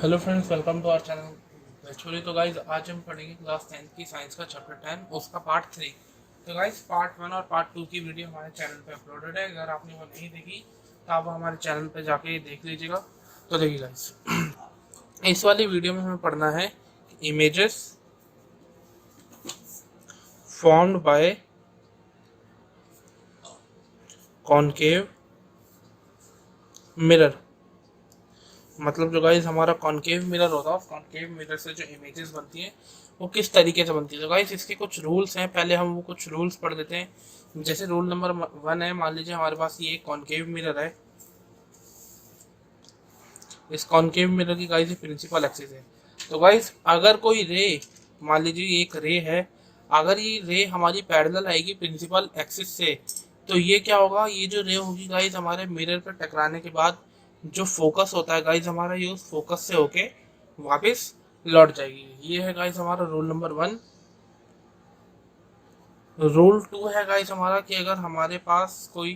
Hello friends, welcome to our channel actually. तो guys आज हम पढ़ेंगे क्लास 10 की साइंस का चैप्टर 10 उसका पार्ट 3। तो गाइज पार्ट 1 और पार्ट 2 की वीडियो हमारे चैनल पे अपलोडेड है। अगर आपने वो नहीं देखी तो आप हमारे चैनल पे जाके देख लीजिएगा। तो देखिए गाइज, इस वाली वीडियो में हमें पढ़ना है images formed by concave mirror. मतलब जो गाइस हमारा कॉनकेव मिरर होता है, कॉनकेव मिरर से जो इमेजेस बनती हैं वो किस तरीके से बनती है। तो गाइस इसके कुछ रूल्स हैं, पहले हम वो कुछ रूल्स पढ़ देते हैं। जैसे रूल नंबर 1 है, मान लीजिए हमारे पास ये कॉनकेव मिरर है। इस कॉनकेव मिरर की गाइस प्रिंसिपल एक्सिस है। तो गाइस अगर कोई रे, मान लीजिए एक रे है, अगर ये रे हमारी पैरेलल आएगी प्रिंसिपल एक्सिस से, तो ये क्या होगा, ये जो रे होगी गाइस हमारे मिरर पर टकराने के बाद जो फोकस होता है गाइस हमारा, ये उस फोकस से होके वापस लौट जाएगी। ये है गाइस हमारा रूल नंबर 1। रूल 2 है गाइस हमारा कि अगर हमारे पास कोई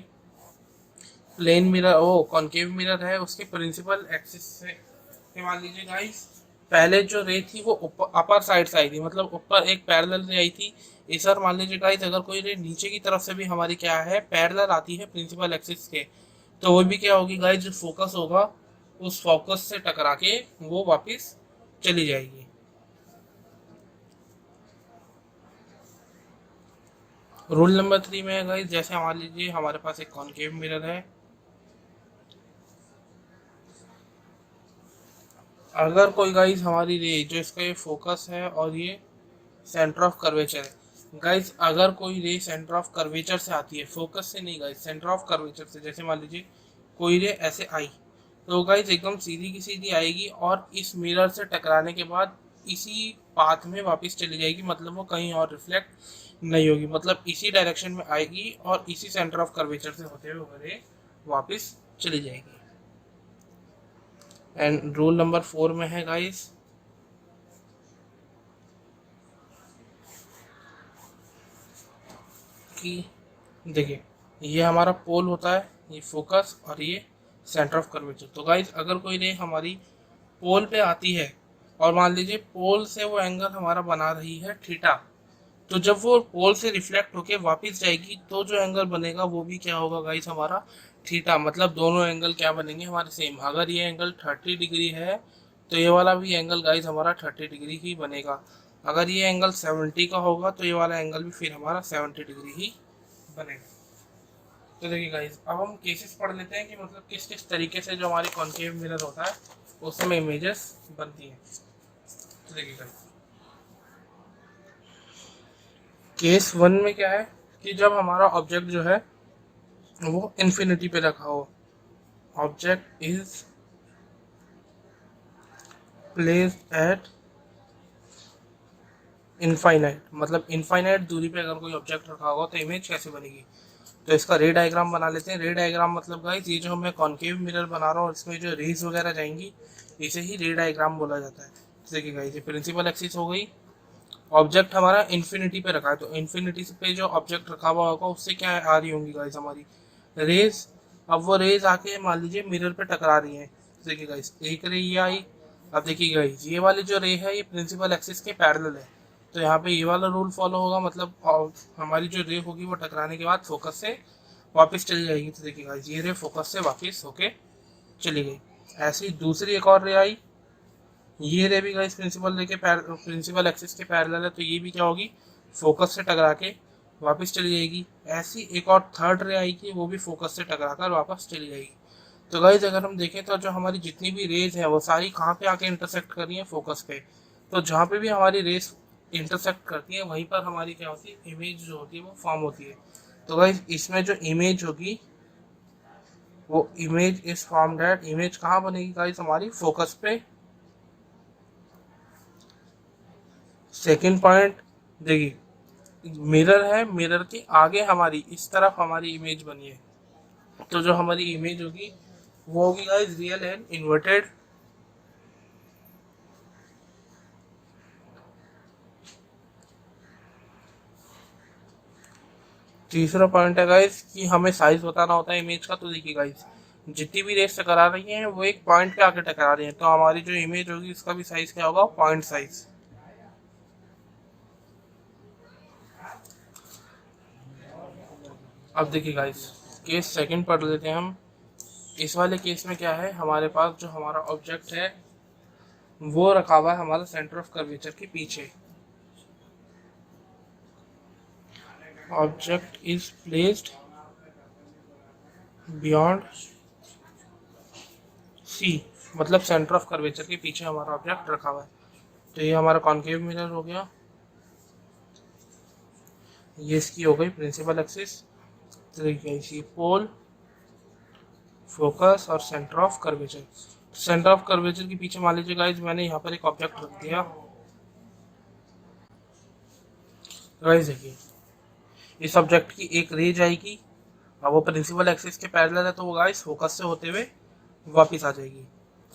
प्लेन मिरर ओ कॉनकेव मिरर है, उसके प्रिंसिपल एक्सिस से मान लीजिए गाइस पहले जो रे थी वो अपर साइड से आई थी, मतलब ऊपर एक पैरेलल रे आई थी। इस बार मान लीजिए गाइस अगर कोई रे नीचे की तरफ से भी हमारी क्या है पैरेलल आती है प्रिंसिपल एक्सिस के, तो वो भी क्या होगी गाइस, जो फोकस होगा उस फोकस से टकरा के वो वापस चली जाएगी। रूल नंबर 3 में है गाइस, जैसे मान लीजिए हमारे पास एक कॉनकेव मिरर है। अगर कोई गाइस हमारी रे जो इसका ये फोकस है और ये सेंटर ऑफ कर्वेचर है, गाइस अगर कोई रे सेंटर ऑफ कर्वेचर से आती है, फोकस से नहीं गाइस, सेंटर ऑफ कर्वेचर से, जैसे मान लीजिए कोई रे ऐसे आई, तो गाइस एकदम सीधी की सीधी आएगी और इस मिरर से टकराने के बाद इसी पाथ में वापस चली जाएगी। मतलब वो कहीं और रिफ्लेक्ट नहीं होगी, मतलब इसी डायरेक्शन में आएगी और इसी सेंटर ऑफ कर्वेचर से होते हुए वो रे वापस चली जाएगी। एंड रूल नंबर 4 में है गाइस कि देखिए ये हमारा पोल होता है, ये फोकस और ये सेंटर ऑफ कर्वेचर। तो गाइज अगर कोई रे हमारी पोल पे आती है और मान लीजिए पोल से वो एंगल हमारा बना रही है थीटा, तो जब वो पोल से रिफ्लेक्ट होके वापस जाएगी तो जो एंगल बनेगा वो भी क्या होगा गाइस, हमारा थीटा। मतलब दोनों एंगल क्या बनेंगे हमारे सेम। अगर ये एंगल 30 डिग्री है तो ये वाला भी एंगल गाइस हमारा 30 डिग्री ही बनेगा। अगर ये एंगल 70 का होगा तो ये वाला एंगल भी फिर हमारा 70 डिग्री ही बनेगा। तो देखिए गाइस अब हम केसेस पढ़ लेते हैं कि मतलब किस किस तरीके से जो हमारी कॉन्केव मिरर होता है उसमें इमेजेस बनती हैं। तो देखिए गाइस केस 1 में क्या है कि जब हमारा ऑब्जेक्ट जो है वो इन्फिनिटी पे रखा हो, object is placed eight infinite, मतलब इनफाइनाइट दूरी पे अगर कोई ऑब्जेक्ट रखा होगा तो इमेज कैसे बनेगी। तो इसका रे डायग्राम बना लेते हैं। रे डायग्राम मतलब गाइस ये जो मैं कॉन्केव मिरर बना रहा हूँ इसमें जो रेज वगैरह जाएंगी इसे ही रे डायग्राम बोला जाता है। तो देखिए गाइस ये प्रिंसिपल एक्सिस हो गई, ऑब्जेक्ट हमारा इन्फिनिटी पे रखा है, तो इन्फिनिटी पे जो ऑब्जेक्ट रखा हुआ होगा उससे क्या आ रही होंगी गाइस हमारी रेज। अब वो रेज आके मान लीजिए मिरर पे टकरा रही है। तो देखिए गाइस एक रे ये आई, अब देखिए गाइस ये वाली जो रे है ये प्रिंसिपल एक्सिस के पैरेलल है, तो यहाँ पे ये वाला रूल फॉलो होगा। मतलब हमारी जो रे होगी वो टकराने के बाद फोकस से वापस चली जाएगी। तो देखिए गाइस ये रे फोकस से वापस होके चली गई। ऐसी दूसरी एक और रे आई, ये रे भी गाइस प्रिंसिपल एक्सिस के पैरेलल है, तो ये भी क्या होगी, फोकस से टकरा के वापस चली जाएगी। ऐसी एक और थर्ड रे आएगी, वो भी फोकस से टकरा कर वापस चली जाएगी। तो गाइस अगर हम देखें तो जो हमारी जितनी भी रेज है वो सारी कहाँ पे आके इंटरसेक्ट कर रही है, फोकस पे। तो जहाँ पे भी हमारी रेज इंटरसेक्ट करती है वहीं पर हमारी क्या होती है, इमेज जो होती है वो फॉर्म होती है। तो गाइस इसमें जो इमेज होगी वो image is formed eight, image कहाँ बनेगी गाइस, हमारी फोकस पे। सेकेंड पॉइंट देखिए मिरर है, मिरर के आगे हमारी इस तरफ हमारी इमेज बनी है, तो जो हमारी इमेज होगी वो होगी गाइस रियल एंड इन्वर्टेड। तीसरा पॉइंट है गाइस कि हमें साइज बताना होता है इमेज का। तो देखिए गाइस जितनी भी रेस टकरा रही हैं वो एक पॉइंट पे आके टकरा रही हैं, तो हमारी जो इमेज होगी उसका भी साइज क्या होगा, पॉइंट साइज। अब देखिए गाइस, केस सेकंड पढ़ लेते हैं हम। इस वाले केस में क्या है, हमारे पास जो हमारा ऑब्जेक्ट है वो रखा हुआ है हमारा सेंटर ऑफ कर्वेचर के पीछे। Object is placed beyond C, मतलब सेंटर ऑफ कर्वेचर के पीछे हमारा ऑब्जेक्ट रखा हुआ है। तो ये हमारा कॉन्केव मिरर हो गया, ये इसकी हो गई प्रिंसिपल एक्सिस। तो देखिए पोल, फोकस और centre of curvature. Centre of curvature के पीछे मान लीजिए गाइस मैंने यहाँ पर एक ऑब्जेक्ट रख दिया। गाइस देखिए, इस ऑब्जेक्ट की एक रे जाएगी, अब वो प्रिंसिपल एक्सिस के पैरेलल है तो वो गाइस फोकस से होते हुए वापस आ जाएगी।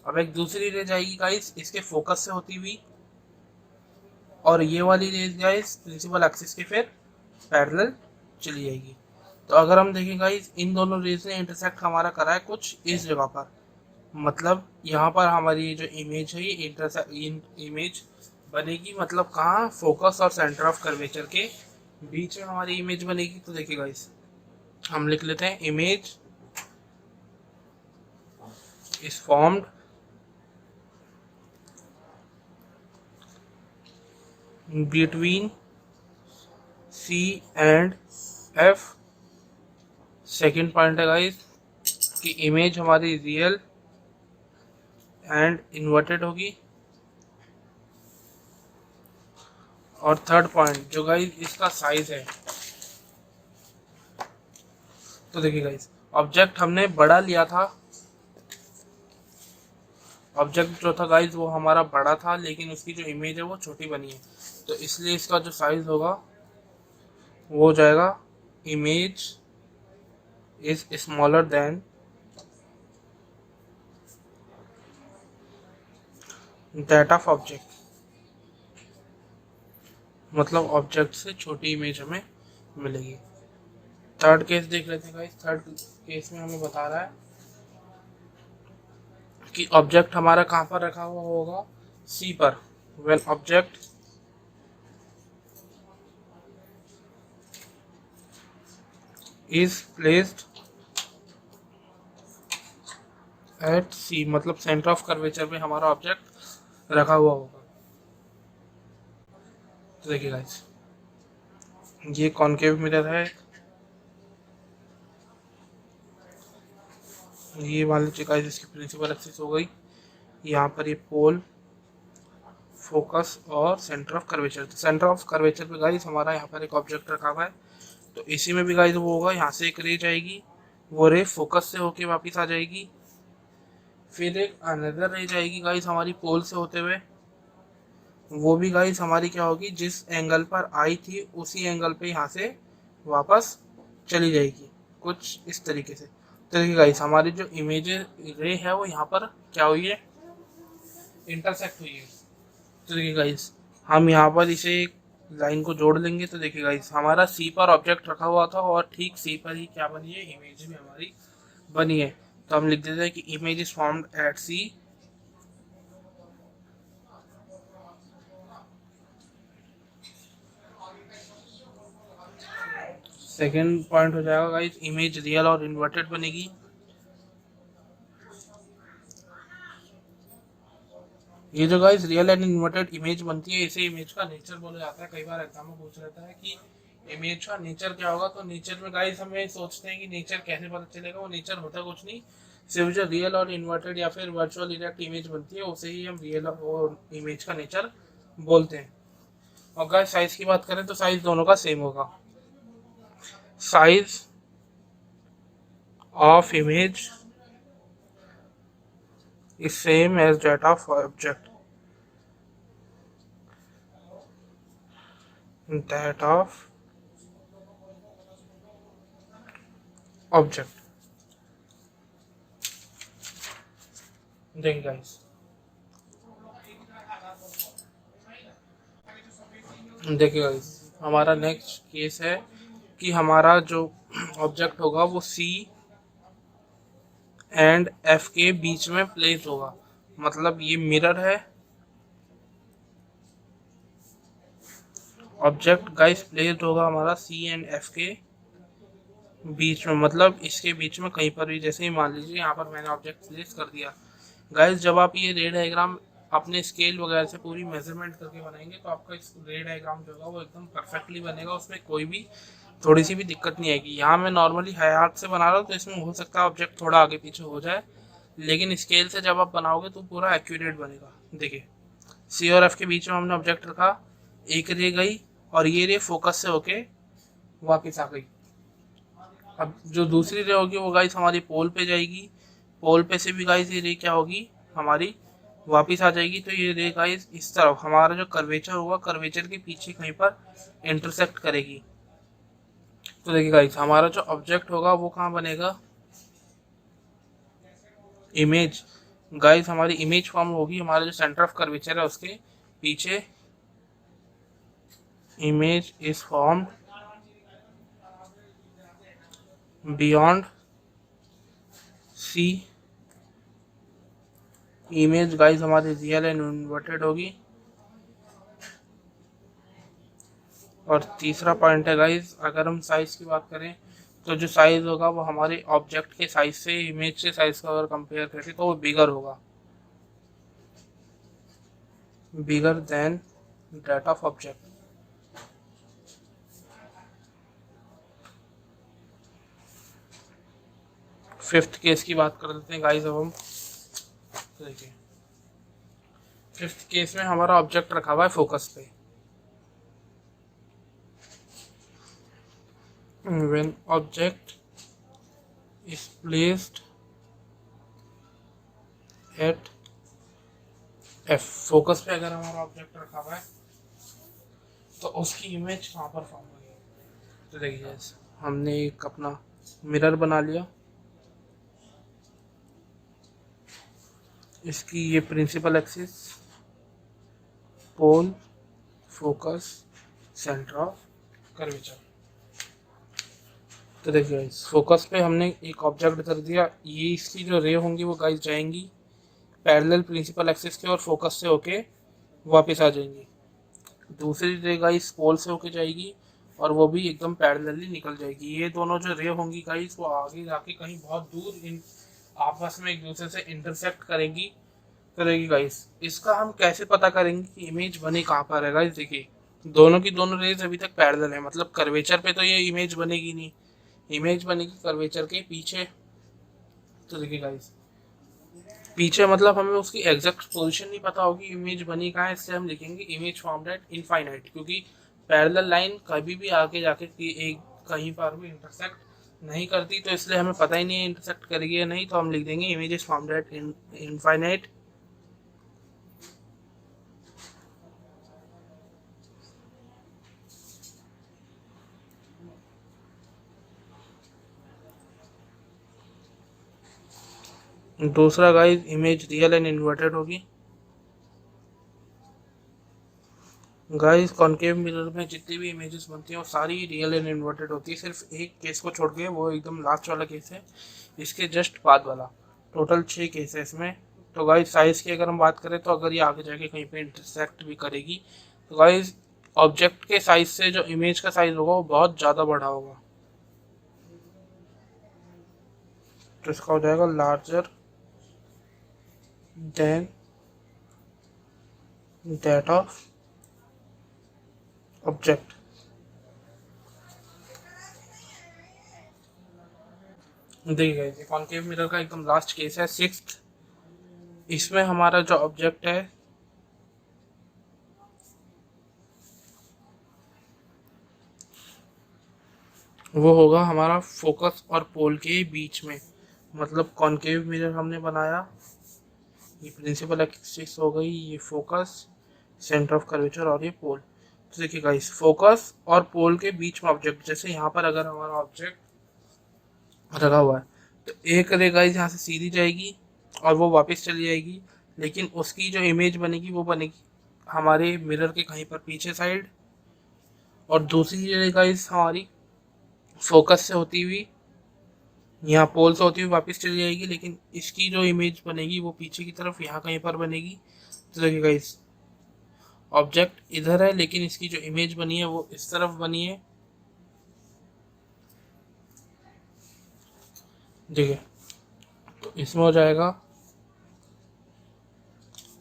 अब एक दूसरी रे जाएगी गाइस इसके फोकस से होती हुई, और ये वाली रे गाइस प्रिंसिपल एक्सिस के फिर पैरेलल चली जाएगी। तो अगर हम देखें गाइस, इन दोनों रेज ने इंटरसेक्ट हमारा करा है कुछ इस जगह पर, मतलब यहाँ पर हमारी जो इमेज है ये इमेज बनेगी, मतलब कहाँ, फोकस और सेंटर ऑफ कर्वेचर के बीच में हमारी इमेज बनेगी। तो देखिए गाइस, हम लिख लेते हैं image is formed between C and F. Second point है गाइस कि इमेज हमारी रियल एंड इन्वर्टेड होगी। और थर्ड पॉइंट जो गाइस इसका साइज है, तो देखिए गाइस ऑब्जेक्ट हमने बड़ा लिया था, ऑब्जेक्ट जो था गाइस वो हमारा बड़ा था, लेकिन उसकी जो इमेज है वो छोटी बनी है, तो इसलिए इसका जो साइज होगा वो हो जाएगा image is smaller than that of object, मतलब ऑब्जेक्ट से छोटी इमेज हमें मिलेगी। थर्ड केस देख लेते हैं गाइस। थर्ड केस में हमें बता रहा है कि ऑब्जेक्ट हमारा कहाँ पर रखा हुआ होगा, सी पर। When object is placed at C, मतलब सेंटर ऑफ कर्वेचर में हमारा ऑब्जेक्ट रखा हुआ होगा। तो देखिए गाइस, ये कॉनकेव मिरर है, ये मान लीजिए गाइस इसकी प्रिंसिपल एक्सिस हो गई, यहाँ पर ये पोल, फोकस और सेंटर ऑफ कर्वेचर। तो सेंटर ऑफ कर्वेचर पे गाइस हमारा यहाँ पर एक ऑब्जेक्ट रखा हुआ है, तो इसी में भी गाइस वो होगा, यहाँ से एक रे जाएगी, वो रे फोकस से होके वापस आ जाएगी, फिर एक अनदर रे जाएगी गाइस हमारी पोल से होते हुए, वो भी गाइस हमारी क्या होगी, जिस एंगल पर आई थी उसी एंगल पे यहाँ से वापस चली जाएगी, कुछ इस तरीके से। तो देखिए गाइस हमारी जो इमेज रे है वो यहाँ पर क्या हुई है, इंटरसेक्ट हुई है। तो देखिए गाइस, हम यहाँ पर इसे एक लाइन को जोड़ लेंगे, तो देखिए गाइस हमारा सी पर ऑब्जेक्ट रखा हुआ था और ठीक सी पर ही क्या बनी है, इमेज भी हमारी बनी है। तो हम लिख देते हैं कि image is formed at C second point हो जाएगा गाइस, इमेज रियल और इन्वर्टेड बनेगी। ये जो guys real and inverted image बनती है, इसे इमेज का नेचर बोला जाता है। कई बार एग्जाम में पूछ रहता है कि इमेज का नेचर क्या होगा, तो नेचर में गाइस हमें सोचते हैं कि नेचर कैसे पता चलेगा, वो नेचर होता कुछ नहीं, सिर्फ जो रियल और इन्वर्टेड या फिर वर्चुअल इरेक्ट इमेज बनती है उसे ही हम रियल और इमेज का नेचर बोलते हैं। और गाइस साइज की बात करें तो साइज दोनों का सेम होगा। Size of image is same as that of object, that of object। देखिए गाइस, देखिए गाइस हमारा नेक्स्ट केस है कि हमारा जो ऑब्जेक्ट होगा वो सी एंड एफ के बीच में प्लेस होगा। मतलब ये मिरर है, ऑब्जेक्ट गाइस प्लेस्ड होगा हमारा सी एंड एफ के बीच में, मतलब इसके बीच में कहीं पर भी। जैसे ही मान लीजिए यहाँ पर मैंने ऑब्जेक्ट प्लेस कर दिया गाइस, जब आप ये रे डायग्राम अपने स्केल वगैरह से पूरी मेजरमेंट करके बनाएंगे तो आपका इस रे डायग्राम जो होगा वो एकदम परफेक्टली बनेगा, उसमें कोई भी थोड़ी सी भी दिक्कत नहीं आएगी। यहाँ मैं नॉर्मली हाथ से बना रहा हूँ तो इसमें हो सकता है ऑब्जेक्ट थोड़ा आगे पीछे हो जाए, लेकिन स्केल से जब आप बनाओगे तो पूरा एक्यूरेट बनेगा। देखिए सी और एफ के बीच में हमने ऑब्जेक्ट रखा, एक रे गई और ये रे फोकस से होके वापस आ गई। अब जो दूसरी रे होगी वो गाइस हमारी पोल पे जाएगी, पोल पे से भी गाइस ये रे क्या होगी हमारी वापस आ जाएगी। तो ये रे गाइस इस तरफ हमारा जो कर्वेचर होगा, कर्वेचर के पीछे कहीं पर इंटरसेक्ट करेगी। तो देखिए गाइस हमारा जो ऑब्जेक्ट होगा वो कहाँ बनेगा, इमेज। गाइस हमारी इमेज फॉर्म होगी हमारा जो सेंटर ऑफ कर्वेचर है उसके पीछे। Image is form beyond C. Image guys हमारी रियल एंड इन्वर्टेड होगी। और तीसरा पॉइंट है गाइस, अगर हम साइज की बात करें तो जो साइज होगा वो हमारे ऑब्जेक्ट के साइज से इमेज के साइज का अगर कंपेयर करें तो वो बिगर होगा, bigger than that of object. Fifth case की बात कर लेते हैं गाइस अब हम। तो देखिए फिफ्थ केस में हमारा ऑब्जेक्ट रखा हुआ है फोकस पे। When object is placed eight F, focus पे अगर हमारा ऑब्जेक्ट रखा हुआ है तो उसकी इमेज कहाँ पर फॉर्म होगी। तो देखिए हमने एक अपना मिरर बना लिया, इसकी ये principal axis, pole, focus, centre of curvature. तो देखिए गाइस फोकस पे हमने एक ऑब्जेक्ट कर दिया, ये इसकी जो रे होंगी वो गाइस जाएंगी पैरेलल प्रिंसिपल एक्सिस के और फोकस से होके वापस आ जाएंगी। दूसरी रे गाइस पोल से होके जाएगी और वो भी एकदम पैरेलली निकल जाएगी। ये दोनों जो रे होंगी गाइस वो आगे जाके कहीं बहुत दूर इन आपस में एक दूसरे से इंटरसेक्ट करेगी गाइस। इसका हम कैसे पता करेंगे कि इमेज बनी कहाँ पर है गाइस। देखिए दोनों की दोनों रेज अभी तक पैरेलल है, मतलब कर्वेचर पे तो ये इमेज बनेगी नहीं, इमेज बनेगी कर्वेचर के पीछे। तो देखिए गाइस पीछे मतलब हमें उसकी एग्जैक्ट पोजीशन नहीं पता होगी इमेज बनी कहाँ है, इसलिए हम लिखेंगे इमेज फॉर्म्ड एट इनफाइनाइट, क्योंकि पैरेलल लाइन कभी भी आगे जाके एक कहीं पर भी इंटरसेक्ट नहीं करती, तो इसलिए हमें पता ही नहीं है इंटरसेक्ट करेगी या नहीं, तो हम लिख देंगे image is formed at infinite. दूसरा guys image real and inverted होगी। गाइस कॉनकेव मिरर में जितनी भी इमेजेस बनती हैं वो सारी रियल एंड इन्वर्टेड होती है, सिर्फ एक केस को छोड़ के, वो एकदम लास्ट वाला केस है, इसके जस्ट बाद वाला। टोटल 6 केस है इसमें। तो गाइस साइज की अगर हम बात करें तो अगर ये आगे जाके कहीं पे इंटरसेक्ट भी करेगी तो गाइस ऑब्जेक्ट के साइज से जो इमेज का साइज होगा वो बहुत ज़्यादा बड़ा होगा, तो इसका हो जाएगा larger than that of object. देखिए ये कॉनकेव मिरर का एकदम लास्ट केस है, सिक्स्थ। इसमें हमारा जो ऑब्जेक्ट है वो होगा हमारा फोकस और पोल के बीच में। मतलब कॉनकेव मिरर हमने बनाया, ये प्रिंसिपल एक्सिस हो गई, ये फोकस, सेंटर ऑफ कर्वेचर और ये पोल। तो देखिए गाइस फोकस और पोल के बीच में ऑब्जेक्ट, जैसे यहाँ पर अगर हमारा ऑब्जेक्ट रखा हुआ है तो एक रे गाइस यहाँ से सीधी जाएगी और वो वापस चली जाएगी, लेकिन उसकी जो इमेज बनेगी वो बनेगी हमारे मिरर के कहीं पर पीछे साइड। और दूसरी रे गाइस हमारी फोकस से होती हुई यहाँ पोल से होती हुई वापस चली जाएगी, लेकिन इसकी जो इमेज बनेगी वो पीछे की तरफ यहाँ कहीं पर बनेगी। तो देखिए गाइस, ऑब्जेक्ट इधर है लेकिन इसकी जो इमेज बनी है वो इस तरफ बनी है। देखिए, तो इसमें हो जाएगा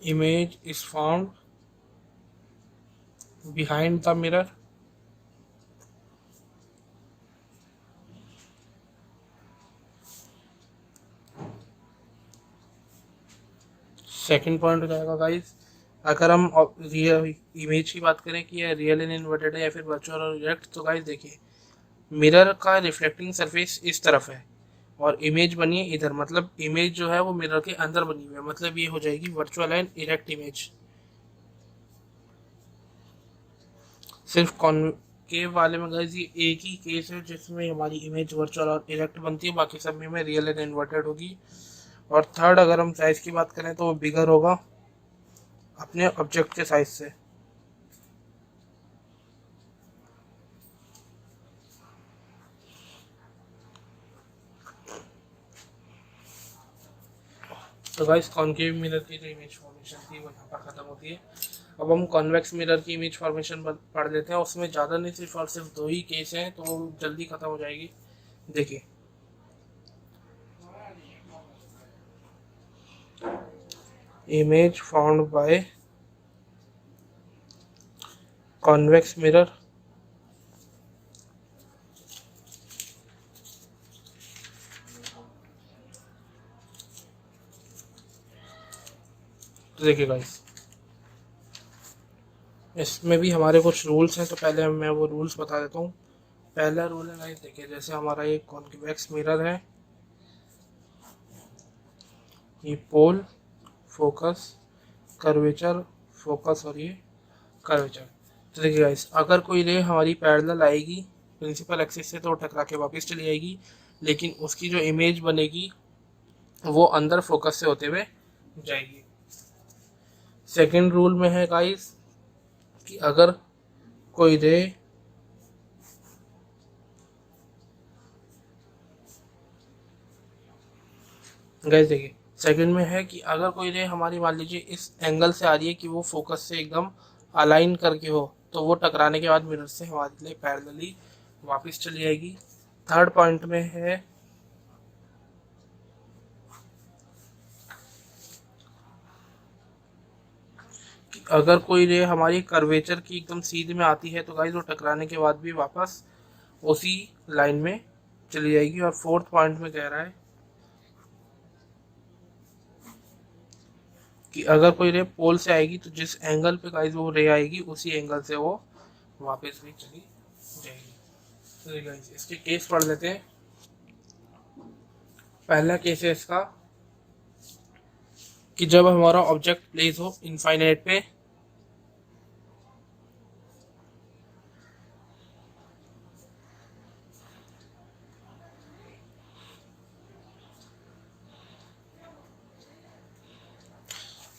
image is found behind the mirror. Second point हो जाएगा गाइस, अगर हम रियल इमेज की बात करें कि यह रियल इन इन्वर्टेड है या फिर वर्चुअल और रिएक्ट, तो गाइस देखिए, मिरर का रिफ्लेक्टिंग सरफेस इस तरफ है और इमेज बनी है इधर, मतलब इमेज जो है वो मिरर के अंदर बनी हुई है, मतलब ये हो जाएगी वर्चुअल एंड इरेक्ट इमेज। सिर्फ कॉनकेव वाले में गाइस ये एक ही केस है जिसमें हमारी इमेज वर्चुअल और इरेक्ट बनती है, बाकी सब में रियल एंड इन्वर्टेड होगी। और थर्ड, अगर हम साइज की बात करें तो वो बिगर होगा अपने ऑब्जेक्ट के साइज से। तो गाइस, कॉनकेव मिरर की जो इमेज फॉर्मेशन थी वो यहाँ पर ख़त्म होती है। अब हम कॉन्वेक्स मिरर की इमेज फॉर्मेशन पढ़ लेते हैं। उसमें ज़्यादा नहीं, सिर्फ और सिर्फ दो ही केस हैं, तो वो जल्दी ख़त्म हो जाएगी। देखिए, image found by convex mirror, तो देखिए गाइस, इसमें भी हमारे कुछ रूल्स हैं, तो पहले मैं वो रूल्स बता देता हूँ। पहला रूल है गाइस, देखिए, जैसे हमारा ये कॉन्वेक्स मिरर है, ये पोल, फोकस, कर्वेचर, फोकस और ये कर्वेचर। तो देखिए गाइस, अगर कोई रे हमारी पैरेलल आएगी प्रिंसिपल एक्सिस से तो टकरा के वापस चली जाएगी, लेकिन उसकी जो इमेज बनेगी वो अंदर फोकस से होते हुए जाएगी। सेकंड रूल में है गाइस कि अगर कोई रे गाइस देखिए, सेकंड में है कि अगर कोई रे हमारी, मान लीजिए, इस एंगल से आ रही है कि वो फोकस से एकदम अलाइन करके हो, तो वो टकराने के बाद मिरर से हमारे लिए पैरेलली वापस चली जाएगी। थर्ड पॉइंट में है कि अगर कोई रे हमारी कर्वेचर की एकदम सीध में आती है तो गाइस वो टकराने के बाद भी वापस उसी लाइन में चली जाएगी। और फोर्थ पॉइंट में कह रहा है कि अगर कोई रे पोल से आएगी तो जिस एंगल पे गाइस वो रे आएगी उसी एंगल से वो वापस भी चली जाएगी। तो गाइस, इसके केस पढ़ लेते हैं। पहला केस है इसका कि जब हमारा ऑब्जेक्ट प्लेस हो इनफाइनाइट पे,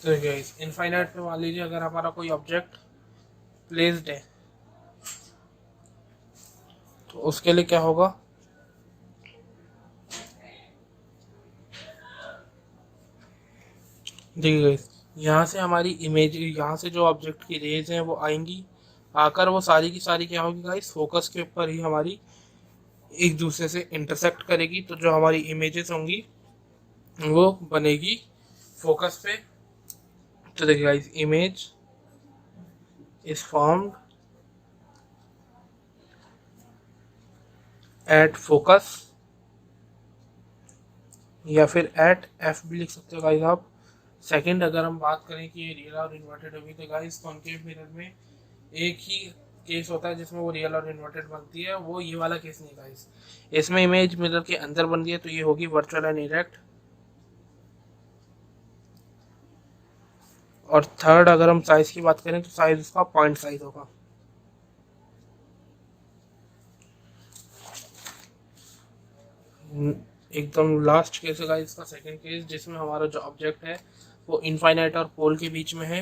तो गाइस, इनफाइनाइट पे मान लीजिए अगर हमारा कोई ऑब्जेक्ट प्लेस्ड है तो उसके लिए क्या होगा, देखिए गाइस, यहाँ से हमारी इमेज, यहाँ से जो ऑब्जेक्ट की रेज हैं वो आएंगी, आकर वो सारी की सारी क्या होगी गाइस, फोकस के ऊपर ही हमारी एक दूसरे से इंटरसेक्ट करेगी। तो जो हमारी इमेजेस होंगी वो बनेगी फोकस पे। तो देखिए guys, image is formed at focus, या फिर एट एफ भी लिख सकते हो गाइस आप। सेकंड, अगर हम बात करें कि ये रियल और इन्वर्टेड होगी, तो गाइस कॉन्केव मिरर में एक ही केस होता है जिसमें वो रियल और इन्वर्टेड बनती है, वो ये वाला केस नहीं गाइस। इसमें इमेज मिरर के अंदर बन रही है तो ये होगी वर्चुअल एंड इरेक्ट। और थर्ड, अगर हम साइज की बात करें तो साइज उसका पॉइंट साइज होगा। एकदम लास्ट केस है गाइस इसका, सेकंड केस, जिसमें हमारा जो ऑब्जेक्ट है वो इनफाइनाइट और पोल के बीच में है।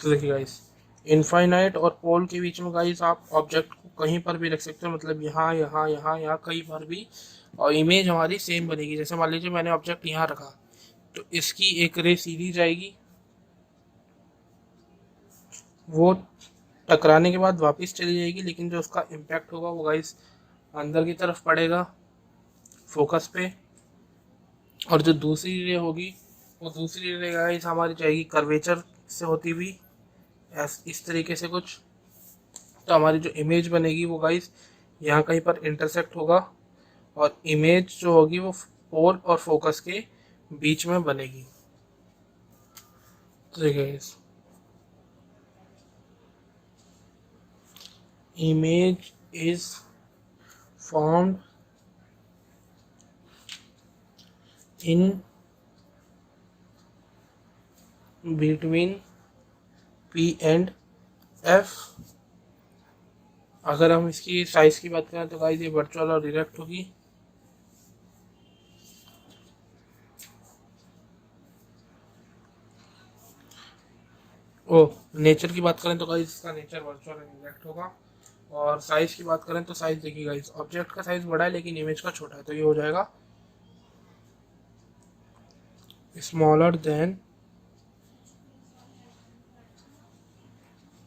तो देखिए गाइस, इनफाइनाइट और पोल के बीच में गाइस आप ऑब्जेक्ट को कहीं पर भी रख सकते हो, मतलब यहाँ यहाँ यहाँ यहाँ कहीं पर भी, और इमेज हमारी सेम बनेगी। जैसे मान लीजिए मैंने ऑब्जेक्ट यहाँ रखा, तो इसकी एक रे सीधी जाएगी, वो टकराने के बाद वापस चली जाएगी, लेकिन जो उसका इम्पैक्ट होगा वो गाइस अंदर की तरफ पड़ेगा फोकस पे। और जो दूसरी रे होगी, वो दूसरी रे गाइस हमारी जाएगी कर्वेचर से होती हुई इस तरीके से कुछ। तो हमारी जो इमेज बनेगी वो गाइस यहाँ कहीं पर इंटरसेक्ट होगा, और इमेज जो होगी वो पोल और फोकस के बीच में बनेगी। तो देखिए guys, image is formed in between P and F। अगर हम इसकी साइज की बात करें तो गाइस ये वर्चुअल और डायरेक्ट होगी। ओ नेचर की बात करें तो गाइस इसका नेचर वर्चुअल और डायरेक्ट होगा। और साइज की बात करें तो साइज देखिए गाइस, ऑब्जेक्ट का साइज बड़ा है लेकिन इमेज का छोटा है, तो ये हो जाएगा smaller than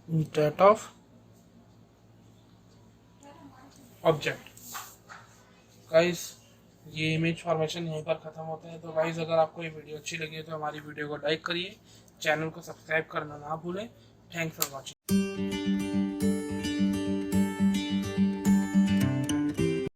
that of object. Guys ये इमेज फॉर्मेशन यहीं पर ख़त्म होता है। तो गाइस अगर आपको ये वीडियो अच्छी लगी है तो हमारी वीडियो को लाइक करिए, चैनल को सब्सक्राइब करना ना भूलें। Thanks for watching.